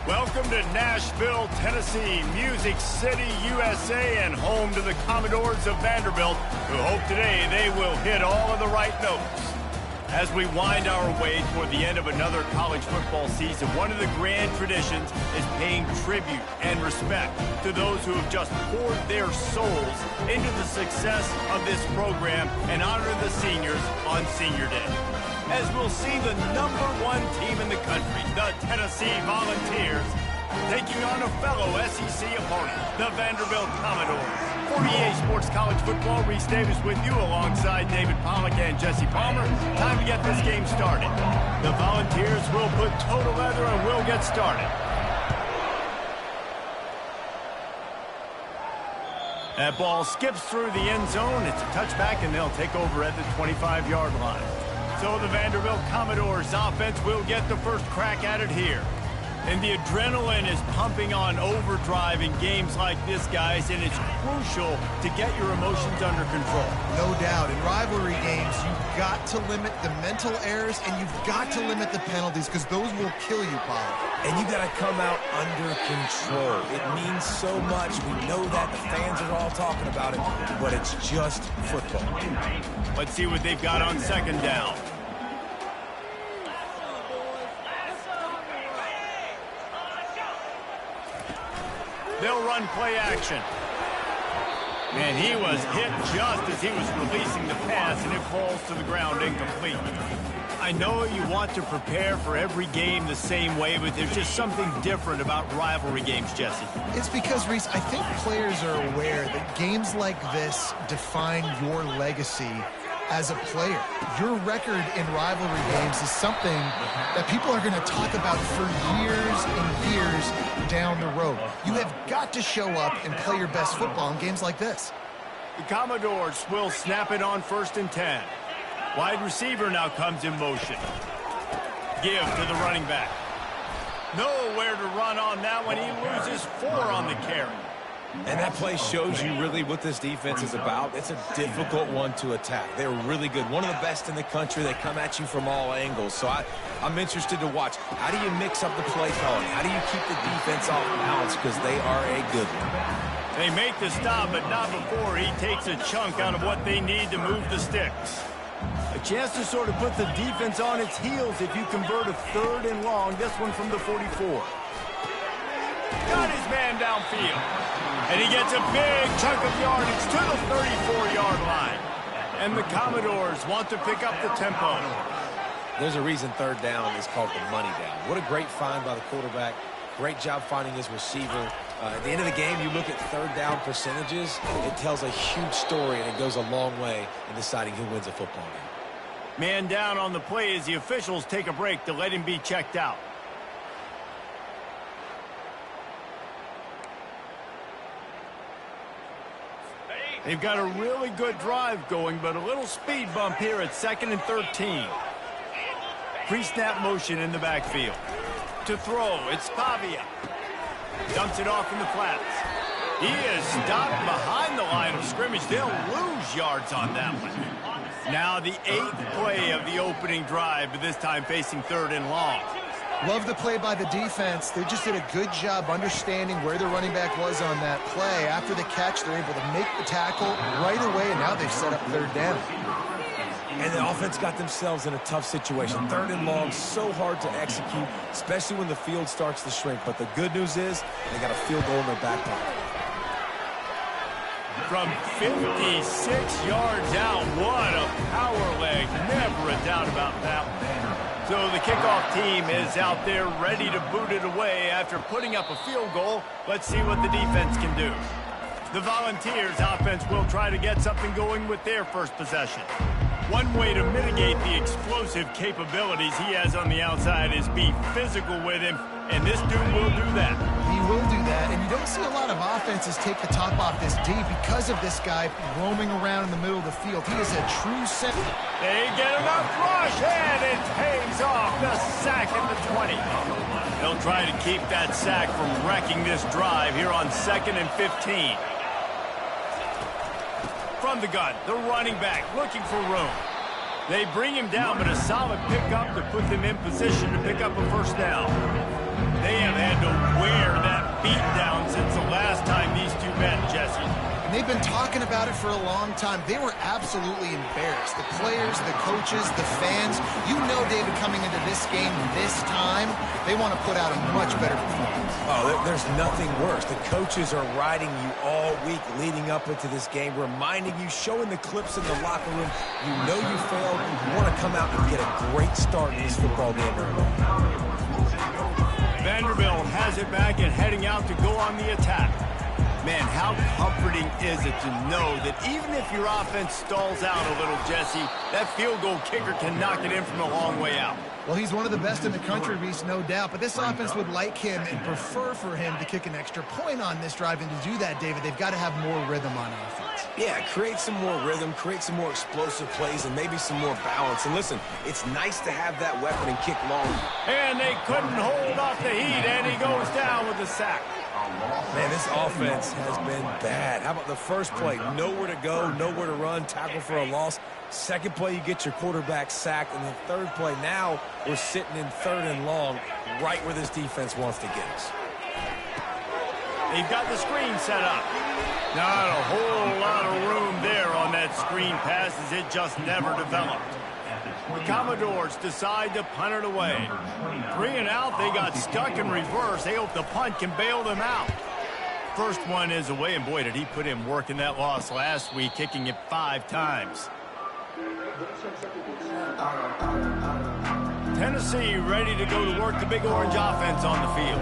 Welcome to Nashville, Tennessee, Music City, USA, and home to the Commodores of Vanderbilt, who hope today they will hit all of the right notes. As we wind our way toward the end of another college football season, one of the grand traditions is paying tribute and respect to those who have just poured their souls into the success of this program and honor the seniors on Senior Day. As we'll see the #1 team in the country, the Tennessee Volunteers, taking on a fellow SEC opponent, the Vanderbilt Commodores. For EA Sports College Football, Reese Davis with you alongside David Pollack and Jesse Palmer. Time to get this game started. The Volunteers will put toe to leather and we'll get started. That ball skips through the end zone. It's a touchback, and they'll take over at the 25-yard line. So the Vanderbilt Commodores offense will get the first crack at it here. And the adrenaline is pumping on overdrive in games like this, guys, and it's crucial to get your emotions under control. No doubt. In rivalry games, you've got to limit the mental errors, and you've got to limit the penalties, because those will kill you, Paul. And you got to come out under control. It means so much. We know that. The fans are all talking about it, but it's just football. Let's see what they've got on second down. They'll run play action. And he was hit just as he was releasing the pass, and it falls to the ground incomplete. I know you want to prepare for every game the same way, but there's just something different about rivalry games, Jesse. It's because, Reese, I think players are aware that games like this define your legacy as a player. Your record in rivalry games is something that people are going to talk about for years and years down the road. You have got to show up and play your best football in games like this. The Commodores will snap it on 1st and 10. Wide receiver now comes in motion. Give to the running back. Nowhere to run on that one. He loses 4 on the carry. And that play shows you really what this defense is about. It's a difficult one to attack. They're really good. One of the best in the country. They come at you from all angles. So I'm interested to watch. How do you mix up the play calling? How do you keep the defense off balance? Because they are a good one. They make the stop, but not before he takes a chunk out of what they need to move the sticks. A chance to sort of put the defense on its heels if you convert a 3rd and long. This one from the 44. Got his man downfield. And he gets a big chunk of yardage to the 34-yard line. And the Commodores want to pick up the tempo. There's a reason 3rd down is called the money down. What a great find by the quarterback. Great job finding his receiver. At the end of the game, you look at 3rd down percentages. It tells a huge story, and it goes a long way in deciding who wins a football game. Man down on the play as the officials take a break to let him be checked out. They've got a really good drive going, but a little speed bump here at 2nd and 13. Pre-snap motion in the backfield. To throw, it's Pavia. Dumps it off in the flats. He is stopped behind the line of scrimmage. They'll lose yards on that one. Now the 8th play of the opening drive, but this time facing 3rd and long. Love the play by the defense. They just did a good job understanding where the running back was on that play. After the catch, they're able to make the tackle right away, and now they've set up 3rd down. And the offense got themselves in a tough situation. 3rd and long, so hard to execute, especially when the field starts to shrink. But the good news is they got a field goal in their back pocket. From 56 yards out, what a power leg. Never a doubt about that one. So the kickoff team is out there ready to boot it away after putting up a field goal. Let's see what the defense can do. The Volunteers offense will try to get something going with their first possession. One way to mitigate the explosive capabilities he has on the outside is be physical with him, and this dude will do that. He will do that, and you don't see a lot of offenses take the top off this D because of this guy roaming around in the middle of the field. He is a true center. They get enough rush, and it pays off the sack at the 20. They'll try to keep that sack from wrecking this drive here on 2nd and 15. From the gun, the running back looking for room. They bring him down, but a solid pickup to put them in position to pick up a first down. They have had to wear that beat down since the last time these two met, Jesse. And they've been talking about it for a long time. They were absolutely embarrassed. The players, the coaches, the fans. You know, David, coming into this game this time, they want to put out a much better performance. Oh, there's nothing worse. The coaches are riding you all week leading up into this game, reminding you, showing the clips in the locker room. You know you failed. You want to come out and get a great start in this football game. Vanderbilt has it back and heading out to go on the attack. Man, how comforting is it to know that even if your offense stalls out a little, Jesse, that field goal kicker can knock it in from a long way out. Well, he's one of the best in the country, Reese, no doubt. But this offense would like him and prefer for him to kick an extra point on this drive. And to do that, David, they've got to have more rhythm on offense. Yeah, create some more rhythm, create some more explosive plays, and maybe some more balance. And listen, it's nice to have that weapon and kick long. And they couldn't hold off the heat, and he goes down with the sack. Man, this offense has been bad. How about the first play? Nowhere to go, nowhere to run, tackle for a loss. Second play, you get your quarterback sacked. And the third play, now we're sitting in 3rd and long, right where this defense wants to get us. They've got the screen set up. Not a whole lot of room there on that screen pass as it just never developed. The Commodores decide to punt it away. 3 and out, they got stuck in reverse. They hope the punt can bail them out. First one is away, and boy, did he put in work in that loss last week, kicking it 5 times. Tennessee ready to go to work the Big Orange offense on the field.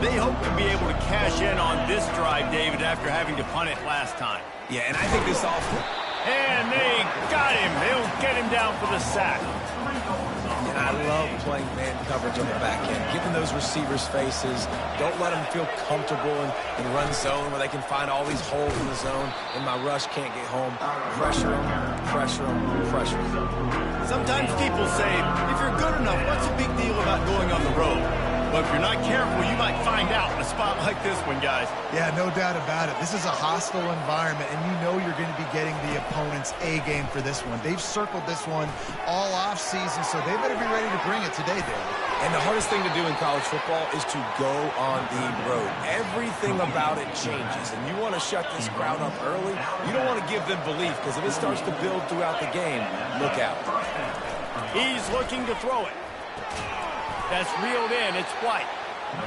They hope to be able to cash in on this drive, David, after having to punt it last time. Yeah, and I think this offense... And they got him. They'll get him down for the sack. And I love playing man coverage on the back end, giving those receivers faces. Don't let them feel comfortable in run zone where they can find all these holes in the zone, and my rush can't get home. Pressure them, pressure them, pressure them. Sometimes people say, if you're good enough, what's the big deal about going on the road? But if you're not careful, you might find out in a spot like this one, guys. Yeah, no doubt about it. This is a hostile environment, and you know you're going to be getting the opponent's A game for this one. They've circled this one all off season, so they better be ready to bring it today, David. And the hardest thing to do in college football is to go on the road. Everything about it changes, and you want to shut this crowd up early. You don't want to give them belief, because if it starts to build throughout the game, look out. He's looking to throw it. That's reeled in. It's White.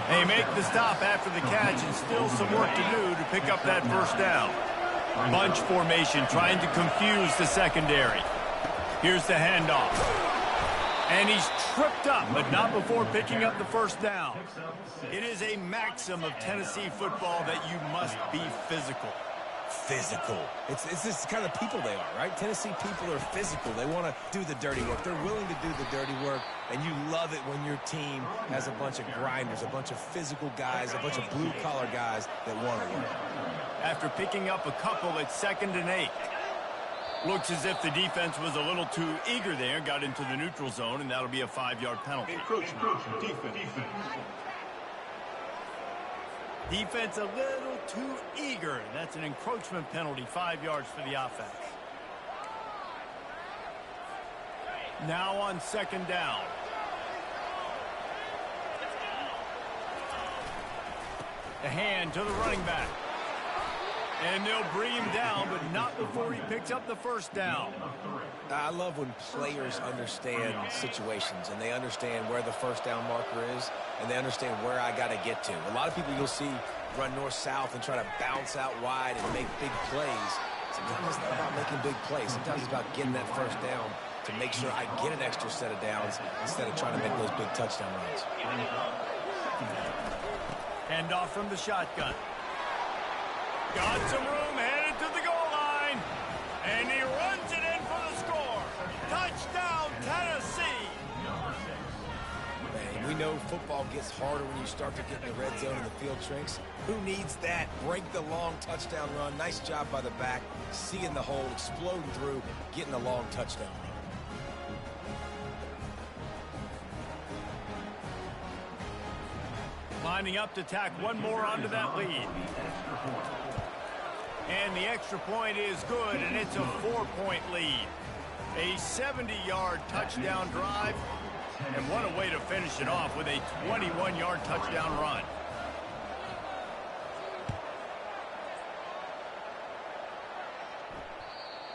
They make the stop after the catch, and still some work to do to pick up that first down. Bunch formation trying to confuse the secondary. Here's the handoff. And he's tripped up, but not before picking up the first down. It is a maxim of Tennessee football that you must be physical. Physical. It's this kind of people they are, right? Tennessee people are physical. They want to do the dirty work. They're willing to do the dirty work, and you love it when your team has a bunch of grinders, a bunch of physical guys, a bunch of blue-collar guys that want to work. After picking up a couple at 2nd and 8. Looks as if the defense was a little too eager there, got into the neutral zone, and that'll be a 5-yard penalty. Defense. Defense a little too eager. That's an encroachment penalty, 5 yards for the offense. Now on 2nd down. The hand to the running back. And they'll bring him down, but not before he picks up the first down. I love when players understand situations and they understand where the first down marker is and they understand where I got to get to. A lot of people you'll see run north-south and try to bounce out wide and make big plays. Sometimes it's not about making big plays. Sometimes it's about getting that first down to make sure I get an extra set of downs instead of trying to make those big touchdown runs. Hand off from the shotgun. Got some room, headed to the goal line. And he runs it in for the score. Touchdown, Tennessee. Man, we know football gets harder when you start to get in the red zone and the field shrinks. Who needs that? Break the long touchdown run. Nice job by the back. Seeing the hole, exploding through, getting a long touchdown run. Lining up to tack one more onto that lead. And the extra point is good, and it's a 4-point lead. A 70-yard touchdown drive, and what a way to finish it off with a 21-yard touchdown run.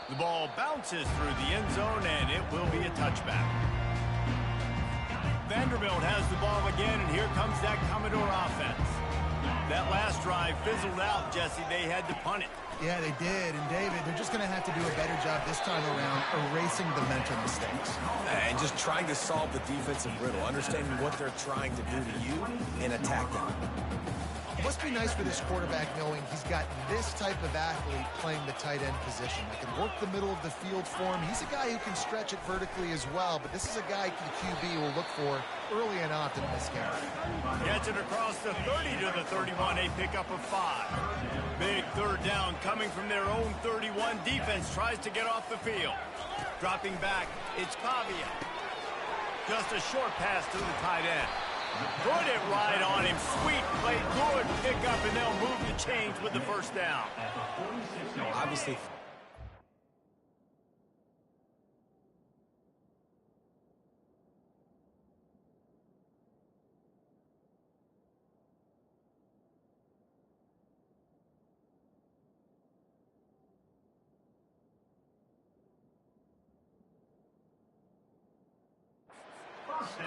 The ball bounces through the end zone, and it will be a touchback. Vanderbilt has the ball again, and here comes that Commodore offense. That last drive fizzled out, Jesse. They had to punt it. Yeah, they did. And, David, they're just going to have to do a better job this time around erasing the mental mistakes. And just trying to solve the defensive riddle, understanding what they're trying to do to you and attack them. It must be nice for this quarterback knowing he's got this type of athlete playing the tight end position. That can work the middle of the field for him. He's a guy who can stretch it vertically as well, but this is a guy the QB will look for early and often in this game. Gets it across the 30 to the 31, a pickup of 5. Big third down coming from their own 31. Defense tries to get off the field. Dropping back, it's Pavia. Just a short pass to the tight end. Put it right on him. Sweet play, good pickup, and they'll move the chains with the first down. Obviously.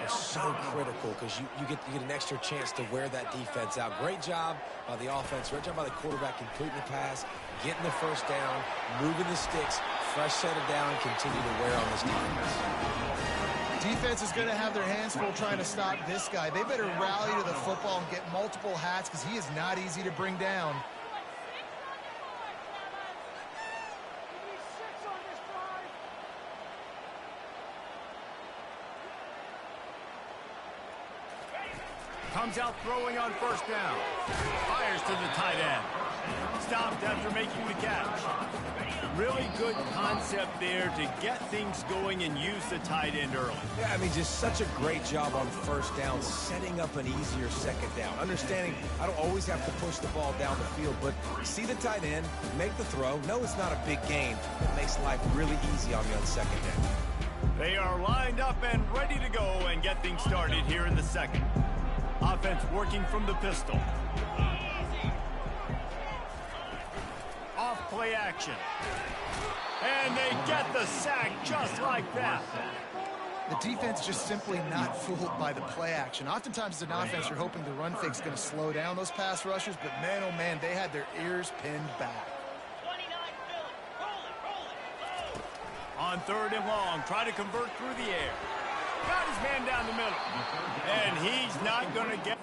It's so critical because you get an extra chance to wear that defense out. Great job by the offense. Great job by the quarterback completing the pass, getting the first down, moving the sticks, fresh set of down, continue to wear on this defense. Defense is going to have their hands full trying to stop this guy. They better rally to the football and get multiple hats because he is not easy to bring down. Comes out throwing on first down. Fires to the tight end. Stopped after making the catch. Really good concept there to get things going and use the tight end early. Yeah, I mean, just such a great job on first down, setting up an easier second down. Understanding I don't always have to push the ball down the field, but see the tight end, make the throw. No, it's not a big gain. It makes life really easy on me on second down. They are lined up and ready to go and get things started here in the second. Offense working from the pistol. Off play action. And they get the sack just like that. The defense just simply not fooled by the play action. Oftentimes as an offense, you're hoping the run fake's going to slow down those pass rushers, but man, oh man, they had their ears pinned back. On third and long, try to convert through the air. Got his man down the middle. And he's not going to get...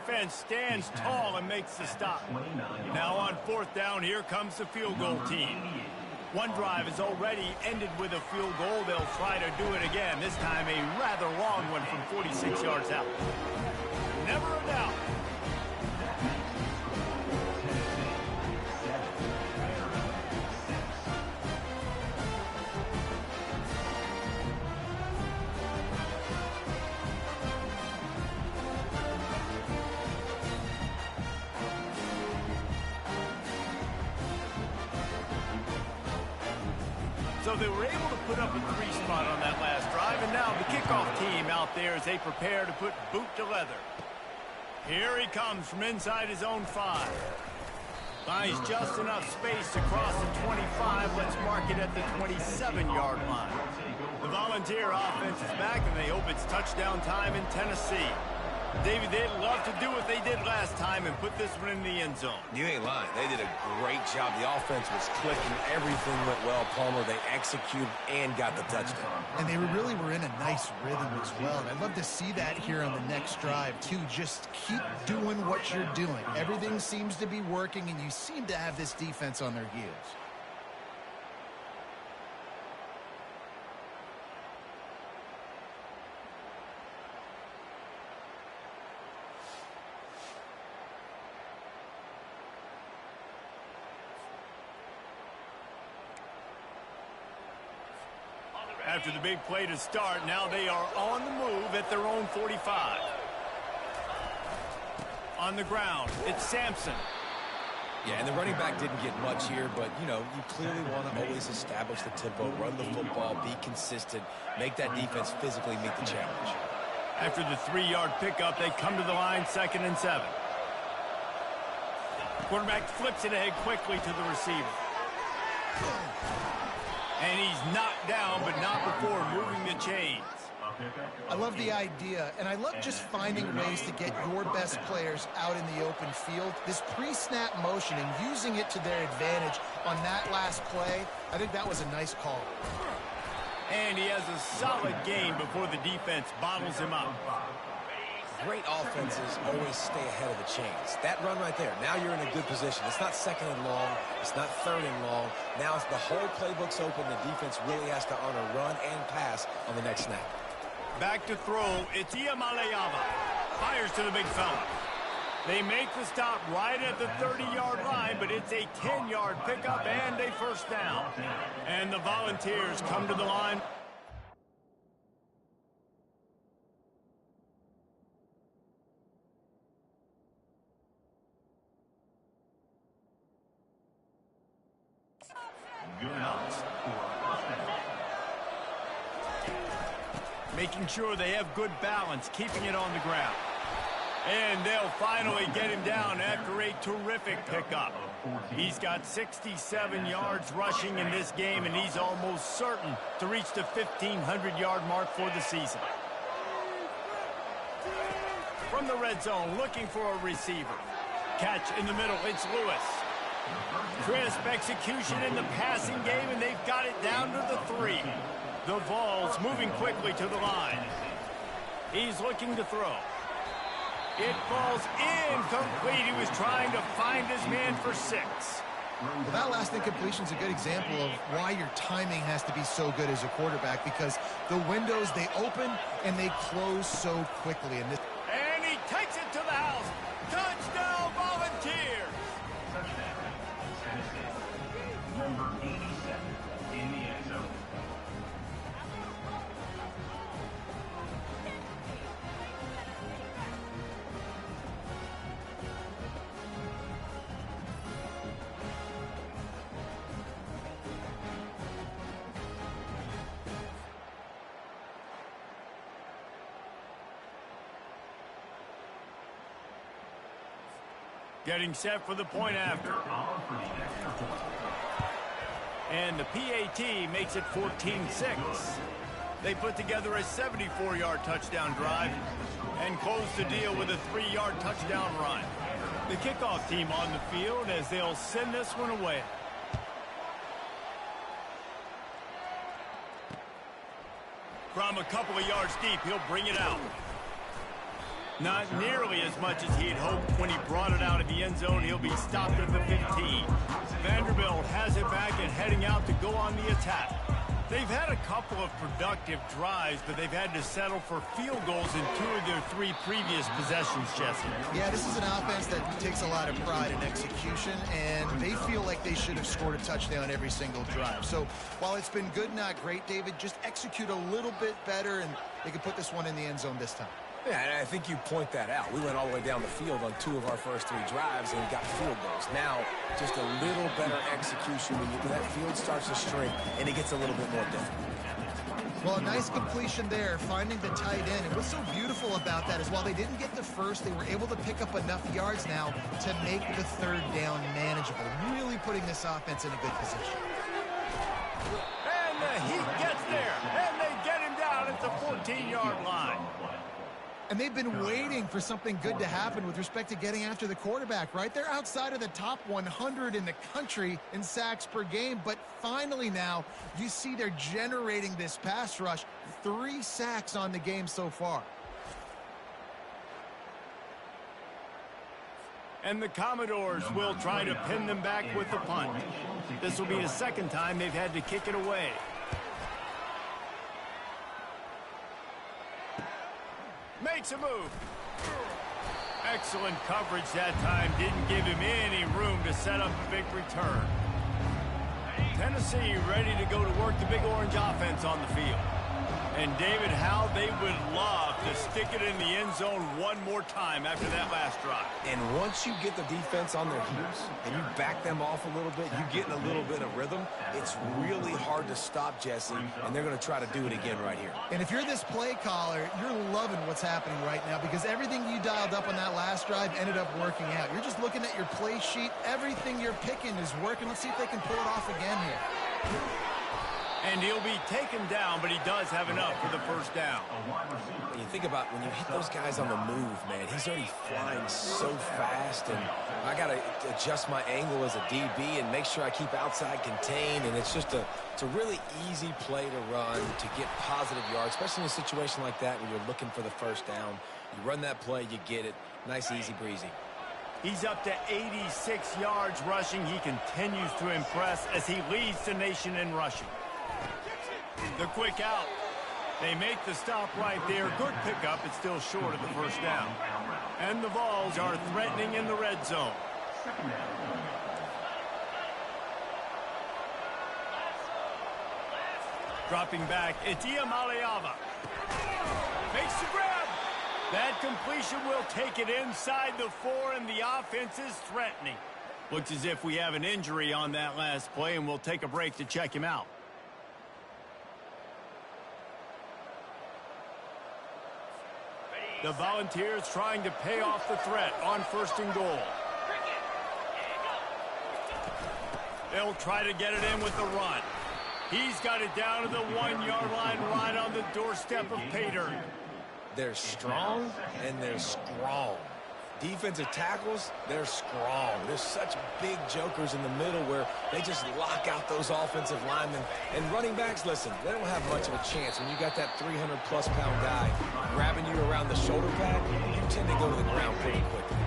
Defense stands tall and makes the stop. Now on fourth down, here comes the field goal team. One drive is already ended with a field goal. They'll try to do it again. This time a rather long one from 46 yards out. Never a doubt. So they were able to put up a 3 spot on that last drive, and now the kickoff team out there as they prepare to put boot to leather. Here he comes from inside his own 5. Finds just enough space to cross the 25. Let's mark it at the 27-yard line. The Volunteer offense is back, and they hope it's touchdown time in Tennessee. David, they'd love to do what they did last time and put this one in the end zone. You ain't lying. They did a great job. The offense was clicking. Everything went well, Palmer. They executed and got the touchdown. And they really were in a nice rhythm as well. And I'd love to see that here on the next drive, too. Just keep doing what you're doing. Everything seems to be working, and you seem to have this defense on their heels. After the big play to start, now they are on the move at their own 45. On the ground, it's Sampson. Yeah, and the running back didn't get much here, but, you know, you clearly want to always establish the tempo, run the football, be consistent, make that defense physically meet the challenge. After the 3-yard pickup, they come to the line, 2nd and 7. Quarterback flips it ahead quickly to the receiver. And he's knocked down, but not before moving the chains. I love the idea, and I love just finding ways to get your best players out in the open field. This pre-snap motion and using it to their advantage on that last play, I think that was a nice call. And he has a solid gain before the defense bottles him up. Great offenses always stay ahead of the chains. That run right there, now you're in a good position. It's not 2nd and long. It's not 3rd and long. Now it's the whole playbook's open. The defense really has to honor run and pass on the next snap. Back to throw, it's Iamaleava. Fires to the big fella. They make the stop right at the 30-yard line, but it's a 10-yard pickup and a first down. And the Volunteers come to the line. Making sure they have good balance, keeping it on the ground. And they'll finally get him down after a terrific pickup. He's got 67 yards rushing in this game, and he's almost certain to reach the 1,500-yard mark for the season. From the red zone, looking for a receiver. Catch in the middle, it's Lewis. Crisp execution in the passing game, and they've got it down to the 3. The Vols moving quickly to the line. He's looking to throw. It falls incomplete. He was trying to find his man for 6. Well, that last incompletion is a good example of why your timing has to be so good as a quarterback, because the windows, they open and they close so quickly. And he takes it to the house. Touchdown, Volunteers! Number 87 in the end zone. Getting set for the point after. And the PAT makes it 14-6. They put together a 74-yard touchdown drive and close the deal with a 3-yard touchdown run. The kickoff team on the field as they'll send this one away. From a couple of yards deep, he'll bring it out. Not nearly as much as he had hoped when he brought it out of the end zone. He'll be stopped at the 15. Vanderbilt has it back and heading out to go on the attack. They've had a couple of productive drives, but they've had to settle for field goals in 2 of their 3 previous possessions, Jesse. Yeah, this is an offense that takes a lot of pride in execution, and they feel like they should have scored a touchdown every single drive. So while it's been good, not great, David, just execute a little bit better, and they can put this one in the end zone this time. Yeah, and I think you point that out. We went all the way down the field on 2 of our first 3 drives and got field goals. Now, just a little better execution when that field starts to shrink and it gets a little bit more difficult. Well, a nice completion there, finding the tight end. And what's so beautiful about that is while they didn't get the first, they were able to pick up enough yards now to make the 3rd down manageable, really putting this offense in a good position. And the Heat gets there, and they get him down at the 14-yard line. And they've been waiting for something good to happen with respect to getting after the quarterback, right? They're outside of the top 100 in the country in sacks per game, but finally now you see they're generating this pass rush. 3 sacks on the game so far. And the Commodores will try to pin them back with the punt. This will be the 2nd time they've had to kick it away. Makes a move. Excellent coverage that time. Didn't give him any room to set up a big return. Tennessee ready to go to work the Big Orange offense on the field. And David, how they would love to stick it in the end zone one more time after that last drive. And once you get the defense on their heels and you back them off a little bit, you get in a little bit of rhythm, it's really hard to stop Jesse, and they're going to try to do it again right here. And if you're this play caller, you're loving what's happening right now because everything you dialed up on that last drive ended up working out. You're just looking at your play sheet. Everything you're picking is working. Let's see if they can pull it off again here. And he'll be taken down, but he does have enough for the first down. When you think about when you hit those guys on the move, man, he's already flying so fast, and I got to adjust my angle as a DB and make sure I keep outside contained, and it's just a really easy play to run to get positive yards, especially in a situation like that where you're looking for the first down. You run that play, you get it. Nice, easy breezy. He's up to 86 yards rushing. He continues to impress as he leads the nation in rushing. The quick out. They make the stop right there. Good pickup. It's still short of the first down. And the Vols are threatening in the red zone. Dropping back, it's Iamaleava. Makes the grab. That completion will take it inside the 4, and the offense is threatening. Looks as if we have an injury on that last play, and we'll take a break to check him out. The Volunteers trying to pay off the threat on 1st and goal. They'll try to get it in with the run. He's got it down to the 1-yard line right on the doorstep of Pater. They're strong and they're strong. Defensive tackles, they're strong. There's such big jokers in the middle where they just lock out those offensive linemen. And running backs, listen, they don't have much of a chance. When you got that 300-plus pound guy grabbing you around the shoulder pad, you tend to go to the ground pretty quickly.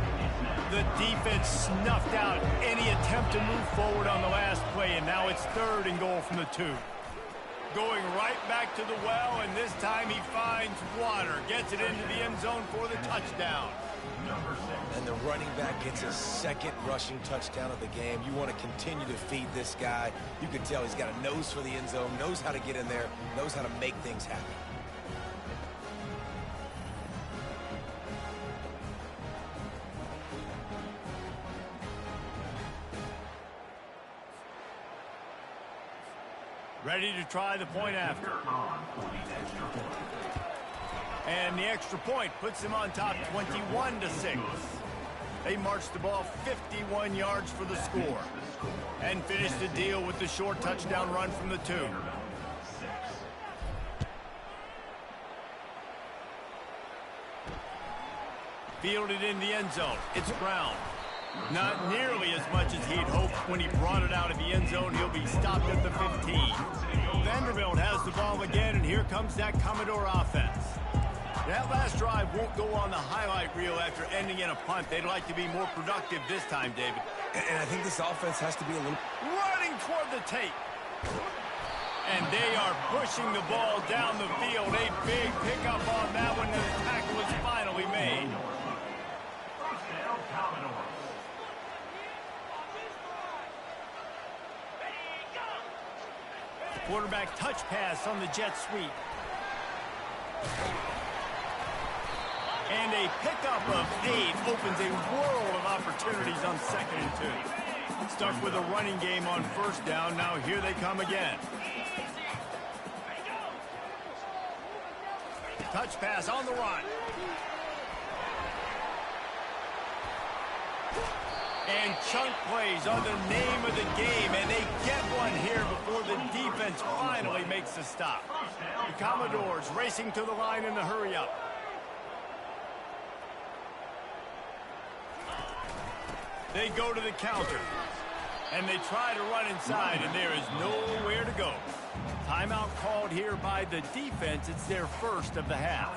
The defense snuffed out any attempt to move forward on the last play, and now it's 3rd and goal from the 2. Going right back to the well, and this time he finds water. Gets it into the end zone for the touchdown. And the running back gets his 2nd rushing touchdown of the game. You want to continue to feed this guy. You can tell he's got a nose for the end zone, knows how to get in there, knows how to make things happen. Ready to try the point after. And the extra point puts them on top 21-6. They march the ball 51 yards for the score. And finish the deal with the short touchdown run from the 2. Fielded in the end zone. It's Brown. Not nearly as much as he'd hoped when he brought it out of the end zone. He'll be stopped at the 15. Vanderbilt has the ball again, and here comes that Commodore offense. That last drive won't go on the highlight reel after ending in a punt. They'd like to be more productive this time, David. And I think this offense has to be a little... Running toward the tape. And they are pushing the ball down the field. A big pickup on that one, and the tackle is finally made. Quarterback touch pass on the jet sweep. And a pickup of 8 opens a world of opportunities on 2nd and 2. Stuck with a running game on 1st down. Now here they come again. Touch pass on the run. And chunk plays are the name of the game, and they get one here before the defense finally makes the stop. The Commodores racing to the line in the hurry-up. They go to the counter, and they try to run inside, and there is nowhere to go. Timeout called here by the defense. It's their 1st of the half.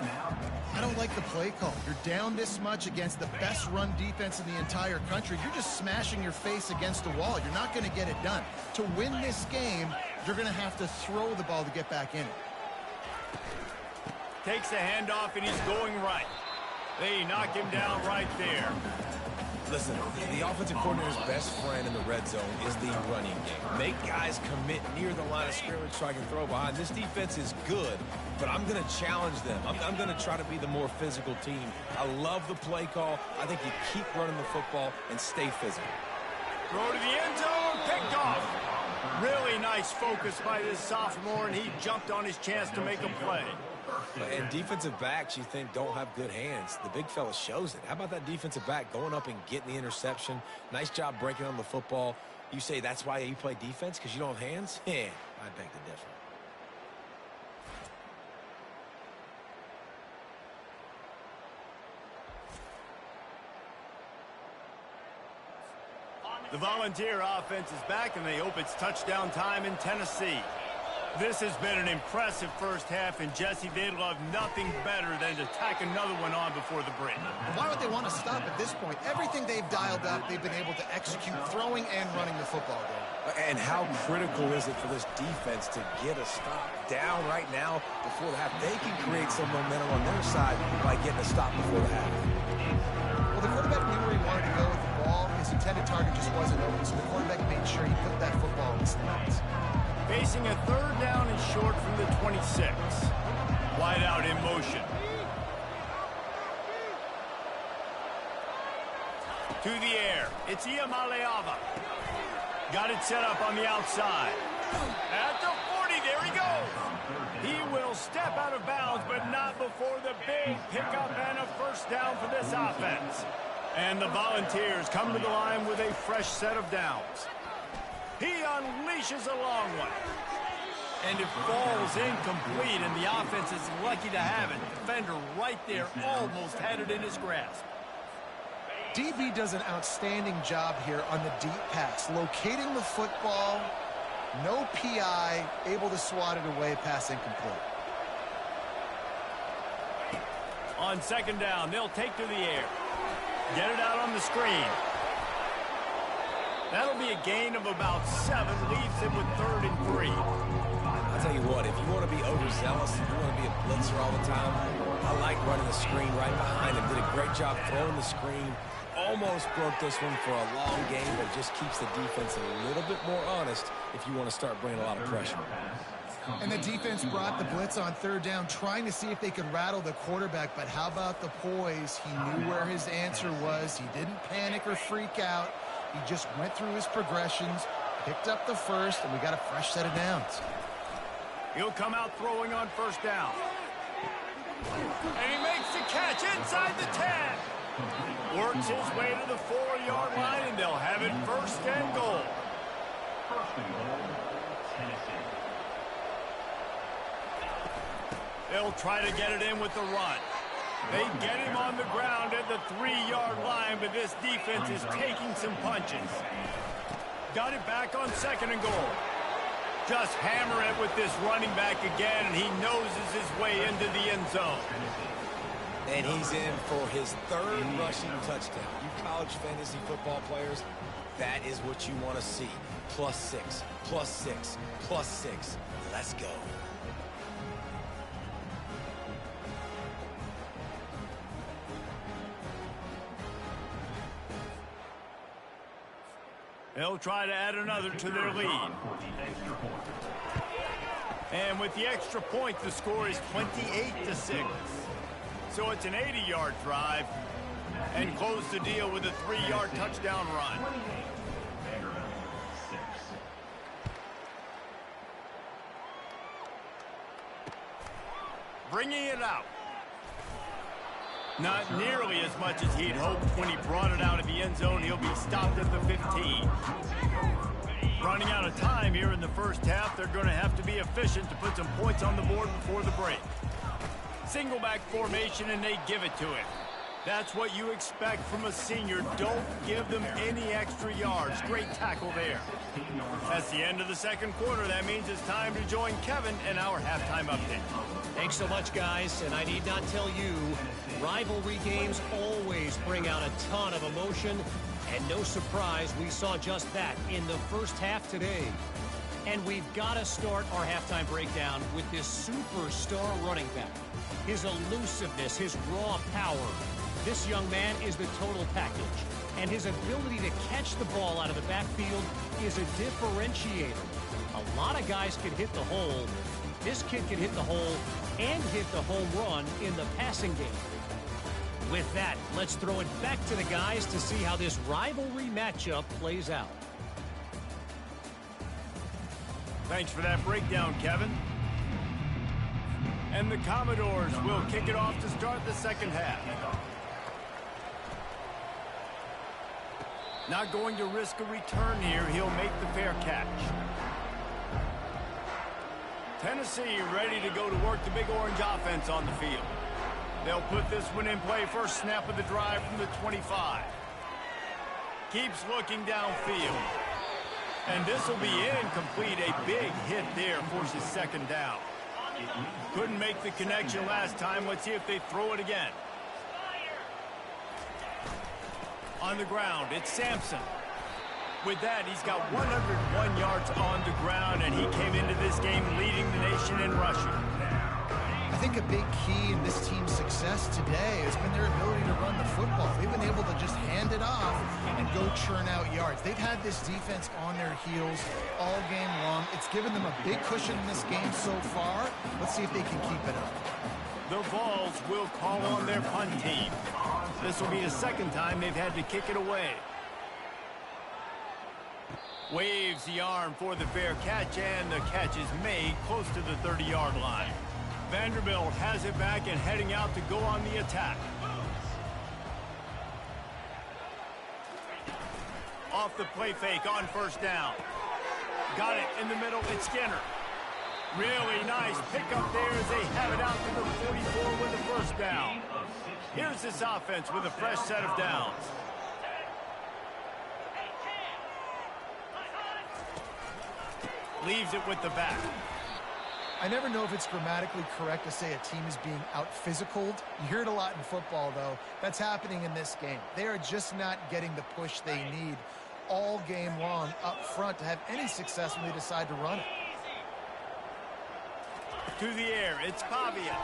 I don't like the play call. You're down this much against the best run defense in the entire country. You're just smashing your face against the wall. You're not going to get it done. To win this game, you're going to have to throw the ball to get back in it. Takes the handoff, and he's going right. They knock him down right there. Listen, the offensive coordinator's best friend in the red zone is the running game. Make guys commit near the line of scrimmage so I can throw behind. This defense is good, but I'm going to challenge them. I'm going to try to be the more physical team. I love the play call. I think you keep running the football and stay physical. Throw to the end zone, picked off. Really nice focus by this sophomore, and he jumped on his chance to make a play. And defensive backs you think don't have good hands. The big fella shows it. How about that defensive back going up and getting the interception? Nice job breaking on the football. You say that's why you play defense, because you don't have hands? Yeah, I beg to differ. The Volunteer offense is back, and they hope it's touchdown time in Tennessee. This has been an impressive first half, and Jesse, they'd love nothing better than to tack another one on before the break. Why would they want to stop at this point? Everything they've dialed up, they've been able to execute throwing and running the football game. And how critical is it for this defense to get a stop down right now before the half? They can create some momentum on their side by getting a stop before the half. Well, the quarterback knew where he wanted to go with the ball. His intended target just wasn't open, so the quarterback made sure he put that football in his hands. Facing a third down and short from the 26. Wide out in motion. To the air. It's Iamaleava. Got it set up on the outside. At the 40, there he goes. He will step out of bounds, but not before the big pickup and a first down for this offense. And the Volunteers come to the line with a fresh set of downs. He unleashes a long one. And it falls incomplete, and the offense is lucky to have it. Defender right there almost had it in his grasp. DB does an outstanding job here on the deep pass, locating the football, no PI, able to swat it away, pass incomplete. On second down, they'll take to the air. Get it out on the screen. That'll be a gain of about 7, leaves him with 3rd and 3. I'll tell you what, if you want to be overzealous, if you want to be a blitzer all the time, I like running the screen right behind him. Did a great job throwing the screen. Almost broke this one for a long game, but just keeps the defense a little bit more honest if you want to start bringing a lot of pressure. And the defense brought the blitz on third down, trying to see if they could rattle the quarterback, but how about the poise? He knew where his answer was. He didn't panic or freak out. He just went through his progressions, picked up the first, and we got a fresh set of downs. He'll come out throwing on first down. And he makes the catch inside the 10. Works his way to the 4-yard line, and they'll have it 1st and goal. First and goal, Tennessee. They'll try to get it in with the run. They get him on the ground at the 3-yard line, but this defense is taking some punches. Got it back on 2nd and goal. Just hammer it with this running back again, and he noses his way into the end zone. And he's in for his 3rd rushing touchdown. You college fantasy football players, that is what you want to see. +6, +6, +6. Let's go. They'll try to add another to their lead. And with the extra point, the score is 28-6. So it's an 80-yard drive, and close the deal with a 3-yard touchdown run. Bringing it out. Not nearly as much as he'd hoped when he brought it out of the end zone. He'll be stopped at the 15. Running out of time here in the first half. They're going to have to be efficient to put some points on the board before the break. Single back formation, and they give it to him. That's what you expect from a senior. Don't give them any extra yards. Great tackle there. That's the end of the second quarter. That means it's time to join Kevin and our halftime update. Thanks so much, guys. And I need not tell you, rivalry games always bring out a ton of emotion. And no surprise, we saw just that in the first half today. And we've got to start our halftime breakdown with this superstar running back. His elusiveness, his raw power. This young man is the total package. and his ability to catch the ball out of the backfield is a differentiator. A lot of guys can hit the hole. This kid can hit the hole and hit the home run in the passing game. With that, let's throw it back to the guys to see how this rivalry matchup plays out. Thanks for that breakdown, Kevin. And the Commodores will kick it off to start the second half. Not going to risk a return here. He'll make the fair catch. Tennessee ready to go to work the Big Orange offense on the field. They'll put this one in play. First snap of the drive from the 25. Keeps looking downfield. And this will be incomplete. A big hit there forces second down. Couldn't make the connection last time. Let's see if they throw it again. On the ground, it's Sampson. With that, he's got 101 yards on the ground, and he came into this game leading the nation in rushing. I think a big key in this team's success today has been their ability to run the football. They've been able to just hand it off and go churn out yards. They've had this defense on their heels all game long. It's given them a big cushion in this game so far. Let's see if they can keep it up. The Vols will call on their punt team. This will be the second time they've had to kick it away. Waves the arm for the fair catch, and the catch is made close to the 30-yard line. Vanderbilt has it back and heading out to go on the attack. Off the play fake on first down. Got it in the middle. It's Skinner. Really nice pickup there as they have it out to the 44 with the first down. Here's this offense with a fresh set of downs. Leaves it with the back. I never know if it's grammatically correct to say a team is being out-physicaled. You hear it a lot in football, though. That's happening in this game. They are just not getting the push they need all game long up front to have any success when they decide to run it. To the air, it's Pavia.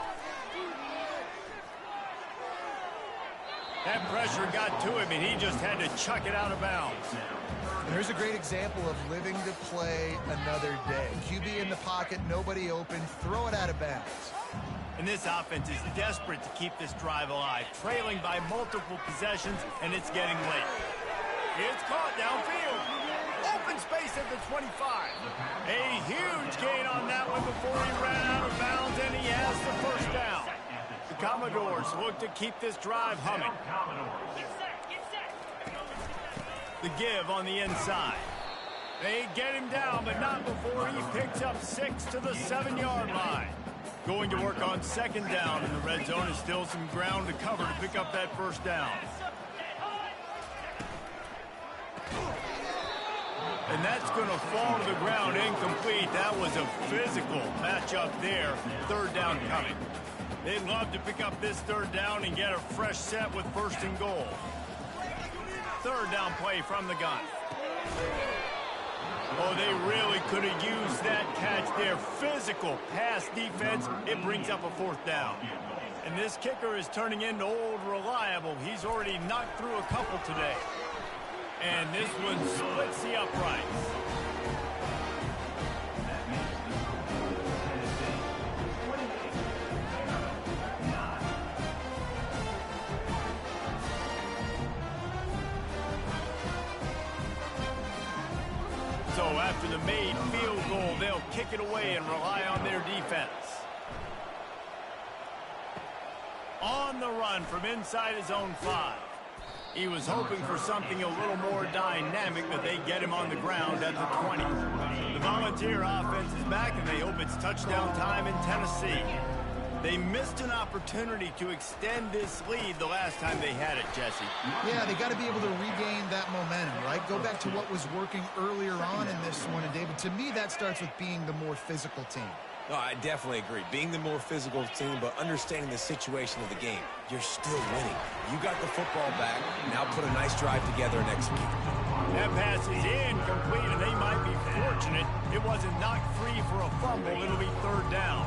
That pressure got to him, and he just had to chuck it out of bounds. And here's a great example of living to play another day. QB in the pocket, nobody open, throw it out of bounds. And this offense is desperate to keep this drive alive, trailing by multiple possessions, and it's getting late. It's caught downfield. Open space at the 25. A huge gain on that one before he ran out of bounds, and he has the first down. The Commodores look to keep this drive humming. The give on the inside. They get him down, but not before he picks up 6 to the 7-yard line. Going to work on second down in the red zone. Is still some ground to cover to pick up that first down. And that's going to fall to the ground incomplete. That was a physical matchup there. Third down coming. They'd love to pick up this third down and get a fresh set with first and goal. Third down play from the gun. Oh, they really could have used that catch there. Physical pass defense. It brings up a fourth down. And this kicker is turning into old reliable. He's already knocked through a couple today. And this one splits the uprights. So after the made field goal, they'll kick it away and rely on their defense. On the run from inside his own 5. He was hoping for something a little more dynamic, but they get him on the ground at the 20. The Volunteer offense is back, and they hope it's touchdown time in Tennessee. They missed an opportunity to extend this lead the last time they had it, Jesse. Yeah, they got to be able to regain that momentum, right? Go back to what was working earlier on in this one. And, David, to me, that starts with being the more physical team. No, I definitely agree. Being the more physical team, but understanding the situation of the game. You're still winning. You got the football back. Now put a nice drive together and execute. That pass is incomplete, and they might be fortunate it wasn't knocked free for a fumble. It'll be third down.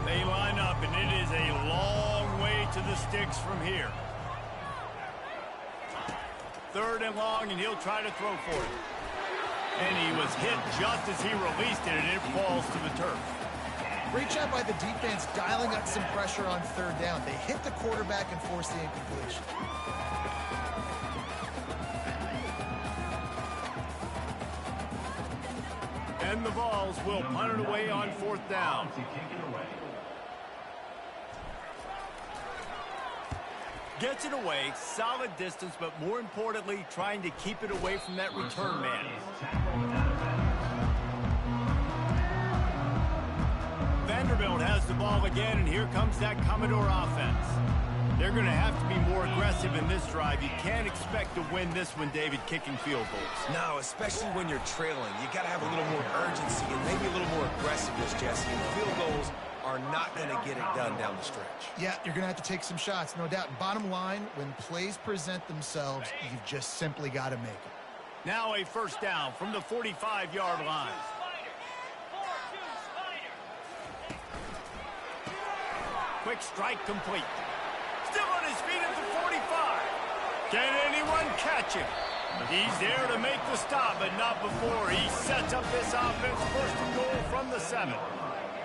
They line up, and it is a long way to the sticks from here. 3rd and long, and he'll try to throw for it. And he was hit just as he released it, and it falls to the turf. Great job by the defense dialing up some pressure on 3rd down. They hit the quarterback and forced the incompletion. And the Vols will punt it away on 4th down. Gets it away, solid distance, but more importantly, trying to keep it away from that return man. Vanderbilt has the ball again, and here comes that Commodore offense. They're going to have to be more aggressive in this drive. You can't expect to win this one, David, kicking field goals. No, especially when you're trailing. You got to have a little more urgency and maybe a little more aggressiveness, Jesse. And field goals are not going to get it done down the stretch. Yeah, you're going to have to take some shots, no doubt. Bottom line, when plays present themselves, you've just simply got to make it. Now a 1st down from the 45-yard line. Quick strike complete. Still on his feet at the 45. Can anyone catch him? He's there to make the stop, but not before he sets up this offense. 1st and goal from the 7.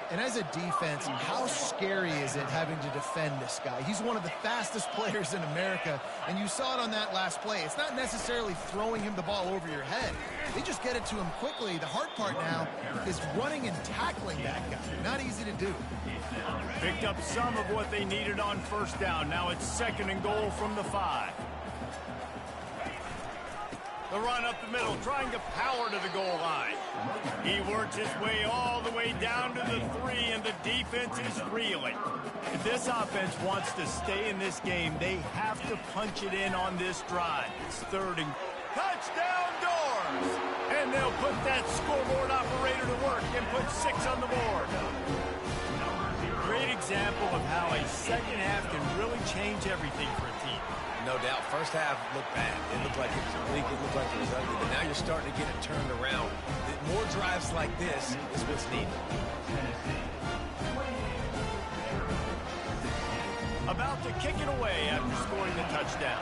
And as a defense, how scary is it having to defend this guy? He's one of the fastest players in America, and you saw it on that last play. It's not necessarily throwing him the ball over your head. They just get it to him quickly. The hard part now is running and tackling that guy. Not easy to do. Picked up some of what they needed on 1st down. Now it's 2nd and goal from the 5. The run up the middle, trying to power to the goal line. He works his way all the way down to the 3, and the defense is reeling. If this offense wants to stay in this game, they have to punch it in on this drive. It's 3rd and touchdown Doors! And they'll put that scoreboard operator to work and put 6 on the board. Great example of how a 2nd half can really change everything for a team. No doubt. 1st half looked bad. It looked like it was weak. It looked like it was ugly. But now you're starting to get it turned around. More drives like this is what's needed. About to kick it away after scoring the touchdown.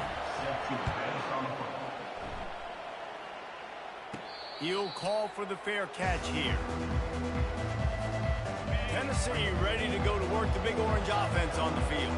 He'll call for the fair catch here. Tennessee ready to go to work the Big Orange offense on the field.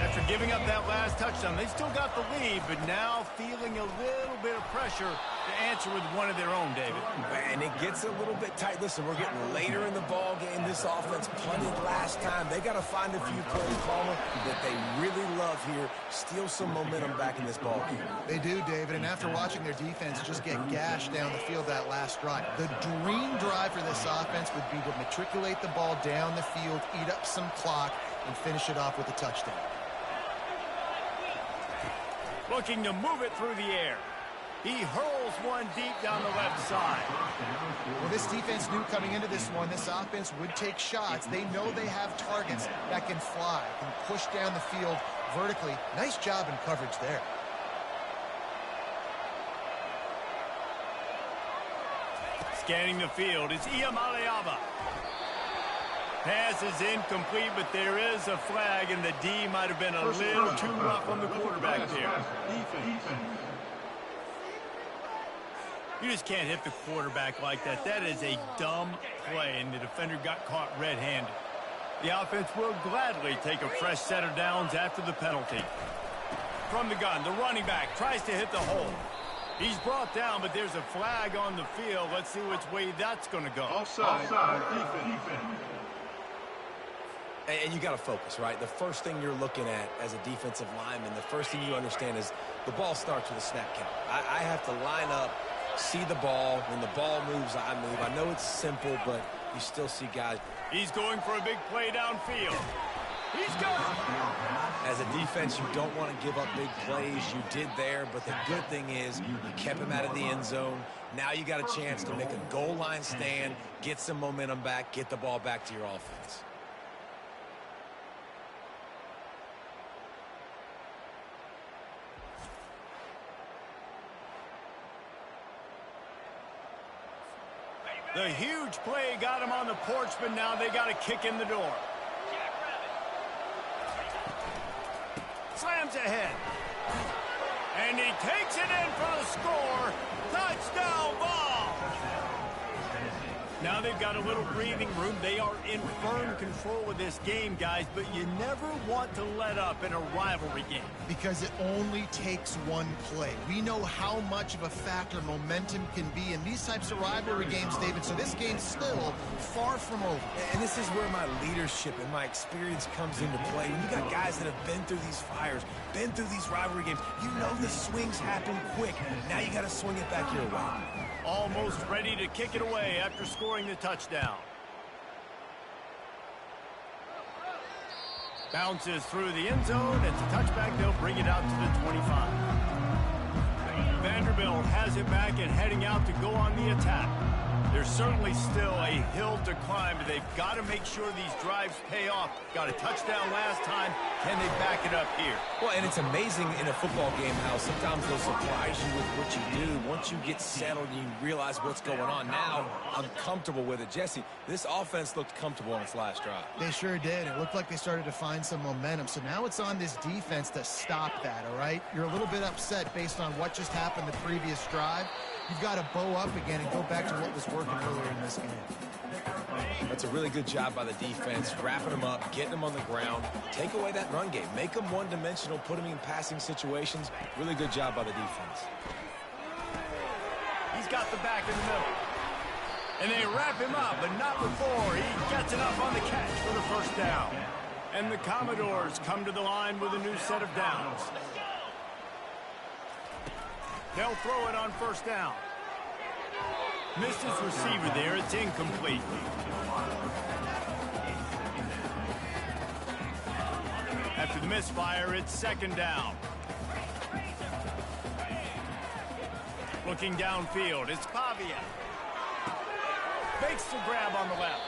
After giving up that last touchdown, they still got the lead, but now feeling a little bit of pressure to answer with one of their own, David. And it gets a little bit tight. Listen, we're getting later in the ball game. This offense punted last time. They got to find a few plays, Palmer, that they really love here. Steal some momentum back in this ball game. They do, David, and after watching their defense just get gashed down the field that last drive, the dream drive for this offense would be to matriculate the ball down the field, eat up some clock, and finish it off with a touchdown. Looking to move it through the air. He hurls one deep down the left side. Well, this defense knew coming into this one, this offense would take shots. They know they have targets that can fly, can push down the field vertically. Nice job in coverage there. Scanning the field, it's Iamaleava. Pass is incomplete, but there is a flag, and the D might have been a little too rough on the quarterback there. You just can't hit the quarterback like that. That is a dumb play, and the defender got caught red-handed. The offense will gladly take a fresh set of downs after the penalty. From the gun, the running back tries to hit the hole. He's brought down, but there's a flag on the field. Let's see which way that's going to go. Offside. Defense. And you got to focus, right? The first thing you're looking at as a defensive lineman, the first thing you understand is the ball starts with a snap count. I have to line up, see the ball. When the ball moves, I move. I know it's simple, but you still see guys. He's going for a big play downfield. He's got it. As a defense, you don't want to give up big plays. You did there, but the good thing is you kept him out of the end zone. Now you got a chance to make a goal line stand, get some momentum back, get the ball back to your offense. The huge play got him on the porch, but now they got a kick in the door. Slams ahead. And he takes it in for the score. Touchdown, Vols! Now they've got a little breathing room. They are in firm control of this game, guys, but you never want to let up in a rivalry game. Because it only takes one play. We know how much of a factor momentum can be in these types of rivalry games, David, so this game's still far from over. And this is where my leadership and my experience comes into play. When you got guys that have been through these fires, been through these rivalry games, you know the swings happen quick. Now you got to swing it back your way. Almost ready to kick it away after scoring the touchdown. Bounces through the end zone. It's a touchback. They'll bring it out to the 25. Vanderbilt has it back and heading out to go on the attack. There's certainly still a hill to climb, but they've got to make sure these drives pay off. Got a touchdown last time. Can they back it up here? Well, and it's amazing in a football game how sometimes they'll surprise you with what you do. Once you get settled and you realize what's going on, now I'm comfortable with it. Jesse, this offense looked comfortable on its last drive. They sure did. It looked like they started to find some momentum. So now it's on this defense to stop that, all right? You're a little bit upset based on what just happened the previous drive. You've got to bow up again and go back to what was working earlier in this game. That's a really good job by the defense, wrapping them up, getting them on the ground, take away that run game, make them one-dimensional, put them in passing situations. Really good job by the defense. He's got the back in the middle. And they wrap him up, but not before he gets enough on the catch for the first down. And the Commodores come to the line with a new set of downs. They'll throw it on first down. Missed his receiver there. It's incomplete. After the misfire, it's second down. Looking downfield, it's Pavia. Makes the grab on the left.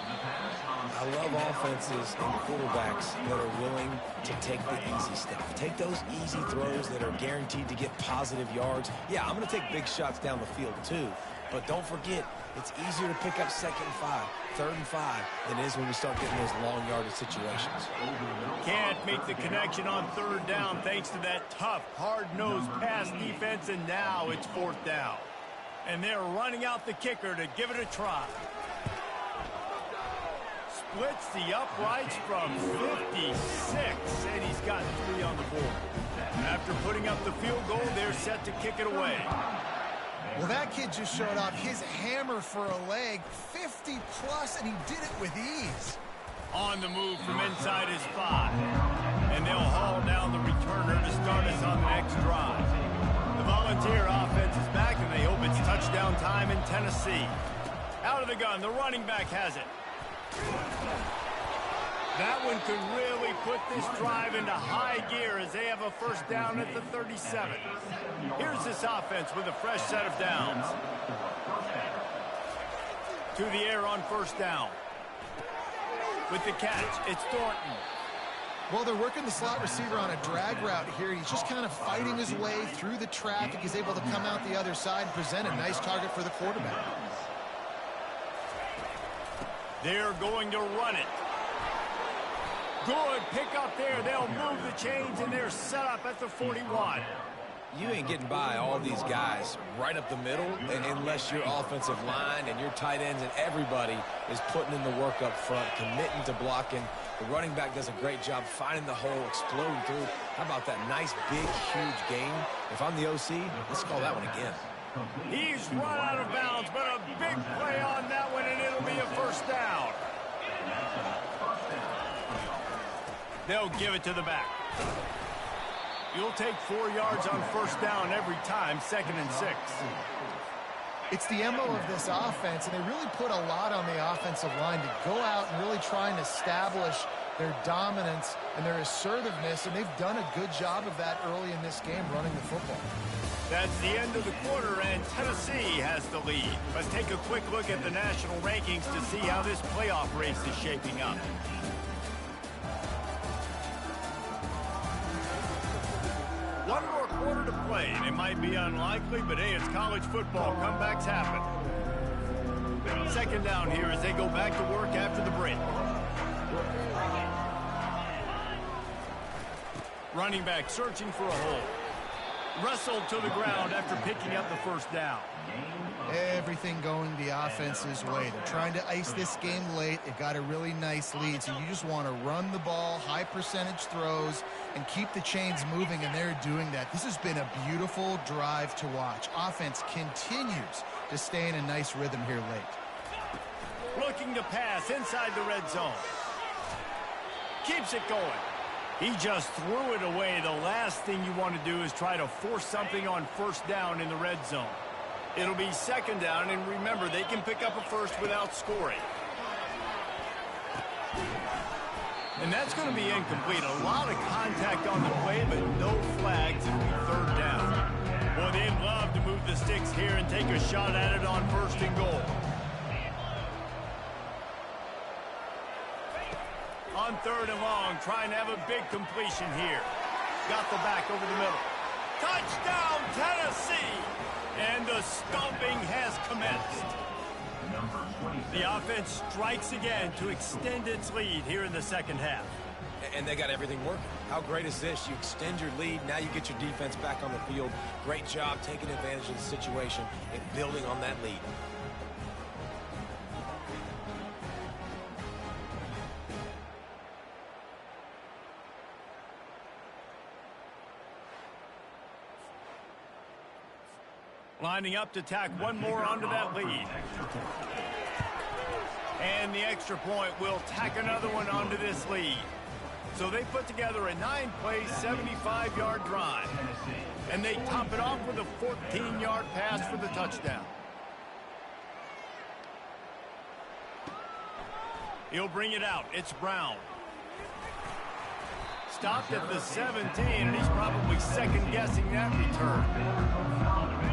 I love offenses and quarterbacks that are willing to take the easy stuff. Take those easy throws that are guaranteed to get positive yards. Yeah, I'm going to take big shots down the field too. But don't forget, it's easier to pick up 2nd and 5, 3rd and 5 than it is when we start getting those long yardage situations. Can't make the connection on 3rd down thanks to that tough, hard-nosed pass defense, and now it's 4th down. And they're running out the kicker to give it a try. Splits the uprights from 56, and he's got 3 on the board. After putting up the field goal, they're set to kick it away. Well, that kid just showed off his hammer for a leg, 50-plus, and he did it with ease. On the move from inside his 5. And they'll haul down the returner to start us on the next drive. The Volunteer offense is back, and they hope it's touchdown time in Tennessee. Out of the gun, the running back has it. That one could really put this drive into high gear as they have a first down at the 37. Here's this offense with a fresh set of downs. To the air on first down. With the catch, it's Thornton. Well, they're working the slot receiver on a drag route here. He's just kind of fighting his way through the traffic. He's able to come out the other side and present a nice target for the quarterback. They're going to run it. Good pick up there. They'll move the chains, and they're set up at the 41. You ain't getting by all these guys right up the middle unless your offensive line and your tight ends and everybody is putting in the work up front, committing to blocking. The running back does a great job finding the hole, exploding through. How about that nice, big, huge gain? If I'm the OC, let's call that one again. He's run out of bounds, but a big play on that one, and it'll be a first down. They'll give it to the back. You'll take 4 yards on first down every time, 2nd and 6. It's the MO of this offense, and they really put a lot on the offensive line to go out and really try and establish their dominance and their assertiveness, and they've done a good job of that early in this game running the football. That's the end of the quarter, and Tennessee has the lead. Let's take a quick look at the national rankings to see how this playoff race is shaping up. One more quarter to play, and it might be unlikely, but hey, it's college football. Comebacks happen. 2nd down here as they go back to work after the break. Running back searching for a hole. wrestled to the ground after picking up the first down. Everything going the offense's way. They're trying to ice this game late. It got a really nice lead, so you just want to run the ball, high percentage throws, and keep the chains moving, and they're doing that. This has been a beautiful drive to watch. Offense continues to stay in a nice rhythm here late. Looking to pass inside the red zone. Keeps it going. He just threw it away. The last thing you want to do is try to force something on first down in the red zone. It'll be second down, and remember, they can pick up a first without scoring. And that's going to be incomplete. A lot of contact on the play, but no flags. It'll be third down. Boy, they'd love to move the sticks here and take a shot at it on first and goal. On third and long, trying to have a big completion here. Got the back over the middle. Touchdown, Tennessee! And the stomping has commenced. The offense strikes again to extend its lead here in the second half. And they got everything working. How great is this? You extend your lead, now you get your defense back on the field. Great job taking advantage of the situation and building on that lead. Lining up to tack one more onto that lead. And the extra point will tack another one onto this lead. So they put together a 9-play, 75-yard drive. And they top it off with a 14-yard pass for the touchdown. He'll bring it out. It's Brown. Stopped at the 17, and he's probably second-guessing that return.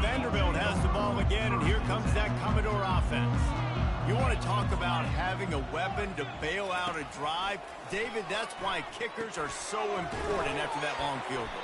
Vanderbilt has the ball again, and here comes that Commodore offense. You want to talk about having a weapon to bail out a drive? David, that's why kickers are so important after that long field goal.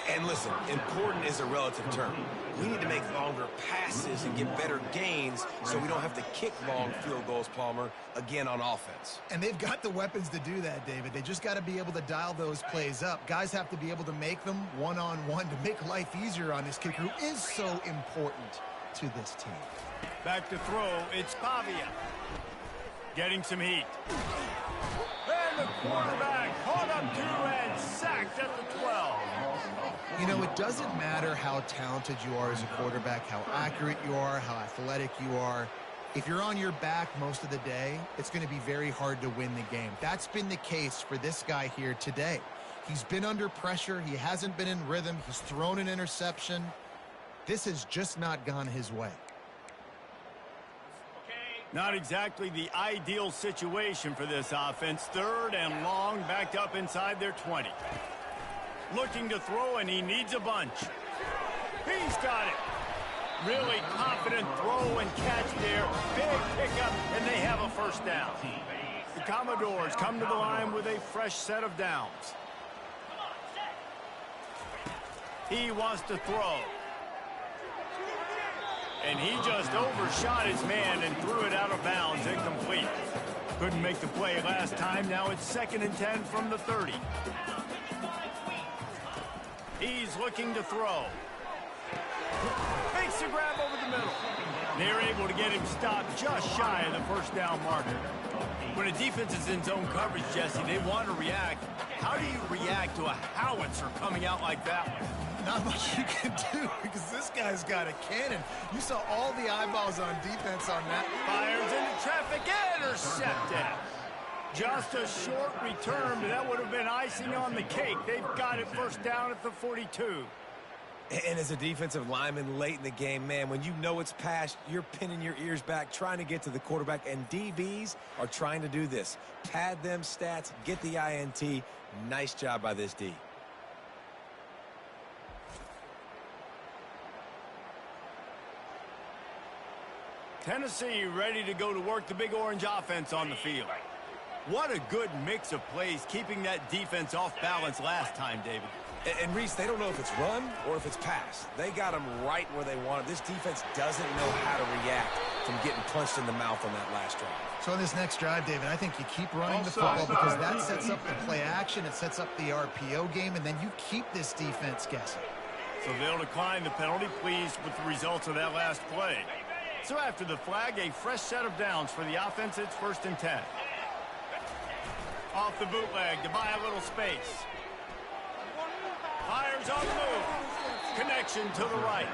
And listen, important is a relative term. We need to make longer passes and get better gains so we don't have to kick long field goals, Palmer, again on offense. And they've got the weapons to do that, David. They just got to be able to dial those plays up. Guys have to be able to make them one-on-one to make life easier on this kicker, who is so important to this team. Back to throw, it's Pavia. Getting some heat. And the quarterback caught up to and sacked at the 12. You know, it doesn't matter how talented you are as a quarterback, how accurate you are, how athletic you are. If you're on your back most of the day, it's going to be very hard to win the game. That's been the case for this guy here today. He's been under pressure. He hasn't been in rhythm. He's thrown an interception. This has just not gone his way. Not exactly the ideal situation for this offense. Third and long, backed up inside their 20. Looking to throw, and he needs a bunch. He's got it. Really confident throw and catch there. Big pickup, and they have a first down. The Commodores come to the line with a fresh set of downs. He wants to throw. And he just overshot his man and threw it out of bounds, incomplete. Couldn't make the play last time. Now it's 2nd and 10 from the 30. He's looking to throw. Makes a grab over the middle. They're able to get him stopped just shy of the first down marker. When a defense is in zone coverage, Jesse, they want to react. How do you react to a howitzer coming out like that one? Not much you can do because this guy's got a cannon. You saw all the eyeballs on defense on that. Fires into traffic, intercepted. Just a short return, but that would have been icing on the cake. They've got it first down at the 42. And as a defensive lineman late in the game, man, when you know it's past, you're pinning your ears back, trying to get to the quarterback, and DBs are trying to do this. Pad them stats, get the INT. Nice job by this D. Tennessee ready to go to work the Big Orange offense on the field. What a good mix of plays, keeping that defense off balance last time, David. And Reese, they don't know if it's run or if it's pass. They got them right where they want it. This defense doesn't know how to react from getting punched in the mouth on that last drive. So in this next drive, David, I think you keep running the football because that sets up the play action, it sets up the RPO game, and then you keep this defense guessing. So they'll decline the penalty, pleased with the results of that last play. So after the flag, a fresh set of downs for the offense. It's 1st and 10. Off the bootleg to buy a little space. Fires on the move. Connection to the right.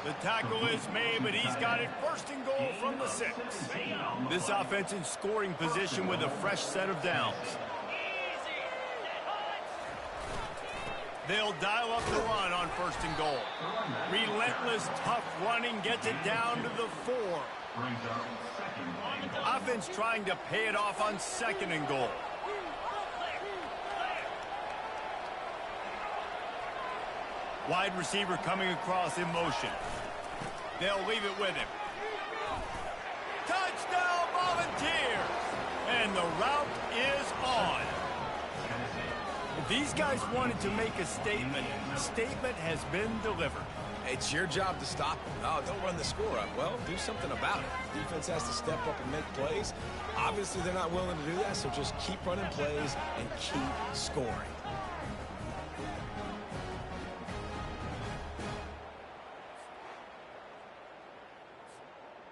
The tackle is made, but he's got it 1st and goal from the 6. This offense in scoring position with a fresh set of downs. They'll dial up the run on 1st and goal. Relentless, tough running gets it down to the 4. Offense trying to pay it off on 2nd and goal. Wide receiver coming across in motion. They'll leave it with him. Touchdown, Volunteers! And the route is on. If these guys wanted to make a statement, the statement has been delivered. It's your job to stop them. No, don't run the score up. Well, do something about it. Defense has to step up and make plays. Obviously, they're not willing to do that, so just keep running plays and keep scoring.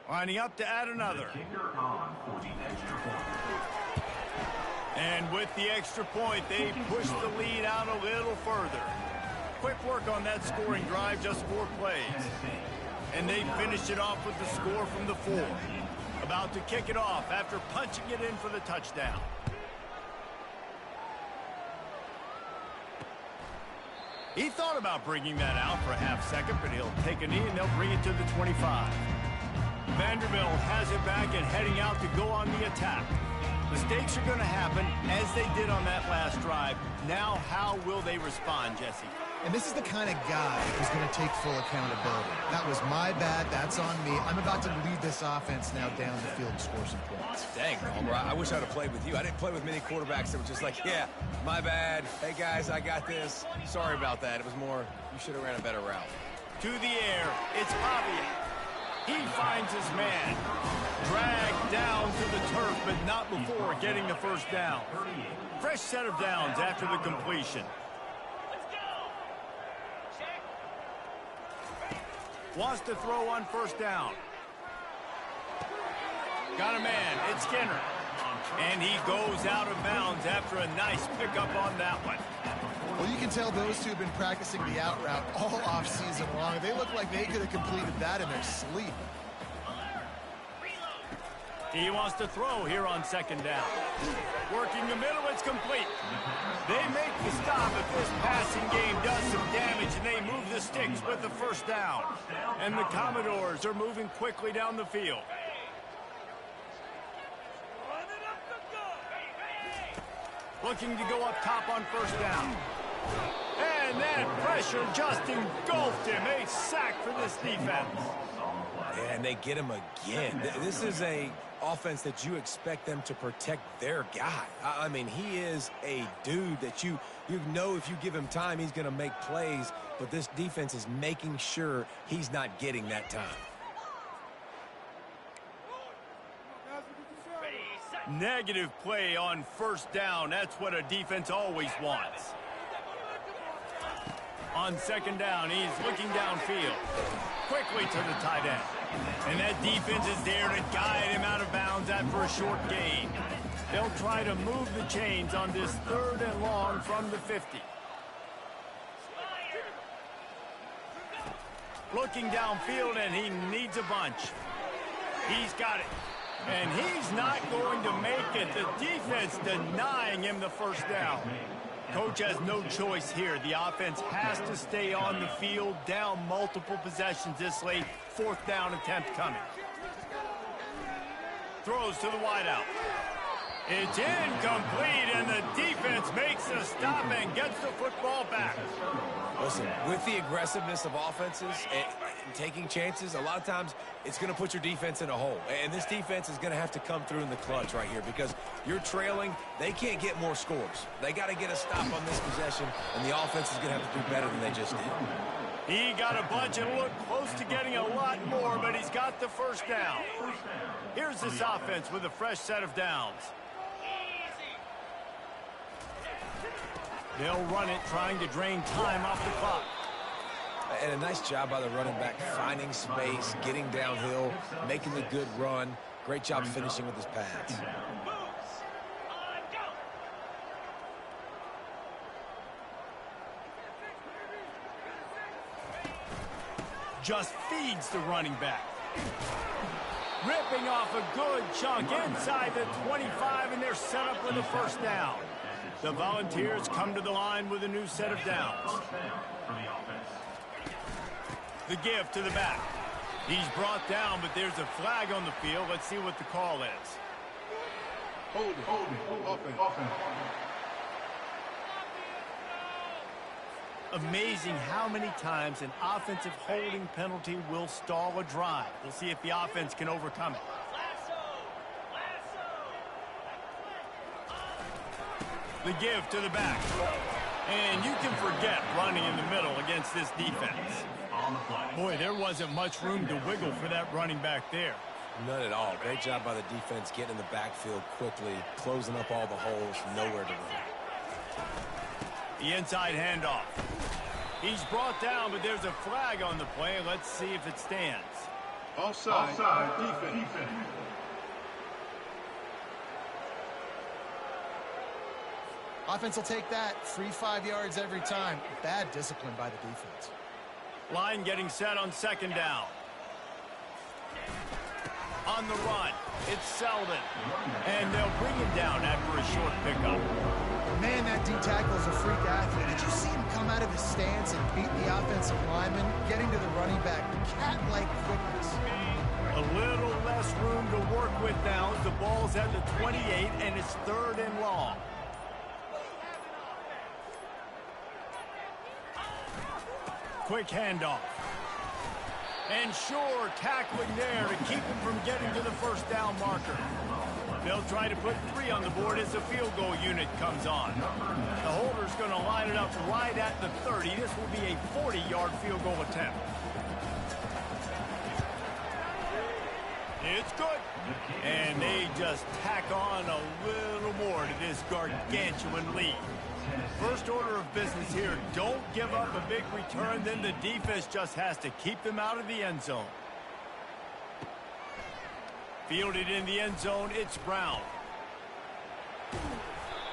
Lining up to add another. Kicker on for the extra point. And with the extra point, they push the lead out a little further. Quick work on that scoring drive, just 4 plays. And they finish it off with the score from the 4. About to kick it off after punching it in for the touchdown. He thought about bringing that out for a half second, but he'll take a knee and they'll bring it to the 25. Vanderbilt has it back and heading out to go on the attack. Mistakes are going to happen, as they did on that last drive. Now, how will they respond, Jesse? And this is the kind of guy who's going to take full accountability. That was my bad. That's on me. I'm about to lead this offense now down the field and score some points. Dang, Homer, I wish I'd have played with you. I didn't play with many quarterbacks that were just like, yeah, my bad. Hey, guys, I got this. Sorry about that. It was more, you should have ran a better route. To the air, it's obvious. He finds his man. Dragged down to the turf, but not before getting the first down. Fresh set of downs after the completion. Wants to throw on first down. Got a man. It's Skinner. And he goes out of bounds after a nice pickup on that one. Well, you can tell those two have been practicing the out route all offseason long. They look like they could have completed that in their sleep. He wants to throw here on second down. Working the middle, it's complete. They make the stop if this passing game does some damage, and they move the sticks with the first down. And the Commodores are moving quickly down the field. Looking to go up top on first down. And that pressure just engulfed him. A sack for this defense. And they get him again. This is a offense that you expect them to protect their guy. I mean, he is a dude that you know if you give him time, he's going to make plays. But this defense is making sure he's not getting that time. Negative play on first down. That's what a defense always wants. On second down, he's looking downfield. Quickly to the tight end. And that defense is there to guide him out of bounds after a short gain. They'll try to move the chains on this third and long from the 50. Looking downfield, and he needs a bunch. He's got it. And he's not going to make it. The defense denying him the first down. Coach has no choice here. The offense has to stay on the field, down multiple possessions this late. Fourth down attempt coming. Throws to the wideout. It's incomplete, and the defense makes a stop and gets the football back. Listen, with the aggressiveness of offenses and taking chances, a lot of times it's going to put your defense in a hole. And this defense is going to have to come through in the clutch right here because you're trailing. They can't get more scores. They got to get a stop on this possession, and the offense is going to have to do better than they just did. He got a bunch and looked close to getting a lot more, but he's got the first down. Here's this offense with a fresh set of downs. They'll run it, trying to drain time off the clock. And a nice job by the running back, finding space, getting downhill, making a good run. Great job finishing with his pads. Just feeds the running back. Ripping off a good chunk inside the 25, and they're set up with a first down. The Volunteers come to the line with a new set of downs. The give to the back. He's brought down, but there's a flag on the field. Let's see what the call is. Offense. Amazing how many times an offensive holding penalty will stall a drive. We'll see if the offense can overcome it. The give to the back. And you can forget running in the middle against this defense. Boy, there wasn't much room to wiggle for that running back there. None at all. Great job by the defense getting in the backfield quickly, closing up all the holes, nowhere to run. The inside handoff. He's brought down, but there's a flag on the play. Let's see if it stands. Offside. Defense. Offense will take that. Free 5 yards every time. Bad discipline by the defense. Line getting set on second down. On the run, it's Selden. And they'll bring him down after a short pickup. Man, that D-tackle is a freak athlete. Did you see him come out of his stance and beat the offensive lineman, getting to the running back? Cat-like quickness. A little less room to work with now as the ball's at the 28, and it's 3rd and long. Quick handoff. And sure, tackling there to keep him from getting to the first down marker. They'll try to put 3 on the board as the field goal unit comes on. The holder's going to line it up right at the 30. This will be a 40-yard field goal attempt. It's good. And they just tack on a little more to this gargantuan lead. First order of business here, don't give up a big return, then the defense just has to keep them out of the end zone. Fielded in the end zone, it's Brown.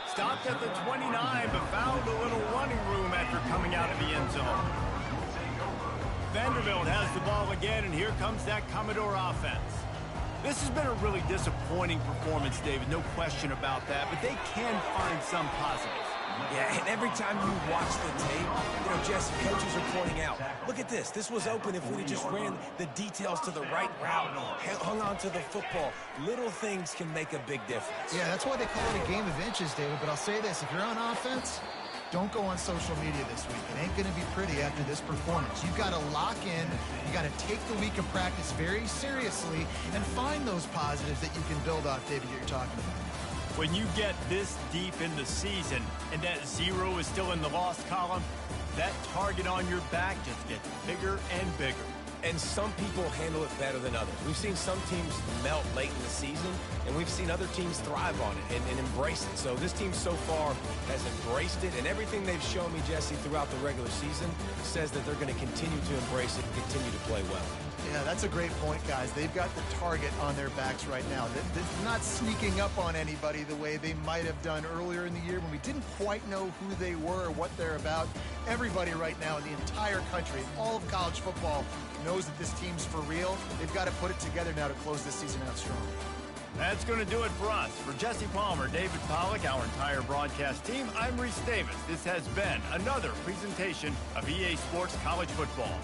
Stopped at the 29, but found a little running room after coming out of the end zone. Vanderbilt has the ball again, and here comes that Commodore offense. This has been a really disappointing performance, David, no question about that, but they can find some positives. Yeah, and every time you watch the tape, Jesse, coaches are pointing out, look at this. This was open if we just ran the details to the right route, hung on to the football. Little things can make a big difference. Yeah, that's why they call it a game of inches, David. But I'll say this, if you're on offense, don't go on social media this week. It ain't going to be pretty after this performance. You've got to lock in. You got to take the week of practice very seriously and find those positives that you can build off, David, that you're talking about. When you get this deep in the season and that 0 is still in the loss column, that target on your back just gets bigger and bigger. And some people handle it better than others. We've seen some teams melt late in the season, and we've seen other teams thrive on it and embrace it. So this team so far has embraced it, and everything they've shown me, Jesse, throughout the regular season says that they're going to continue to embrace it and continue to play well. Yeah, that's a great point, guys. They've got the target on their backs right now. They're not sneaking up on anybody the way they might have done earlier in the year when we didn't quite know who they were or what they're about. Everybody right now in the entire country, all of college football, knows that this team's for real. They've got to put it together now to close this season out strong. That's going to do it for us. For Jesse Palmer, David Pollack, our entire broadcast team, I'm Reese Davis. This has been another presentation of EA Sports College Football.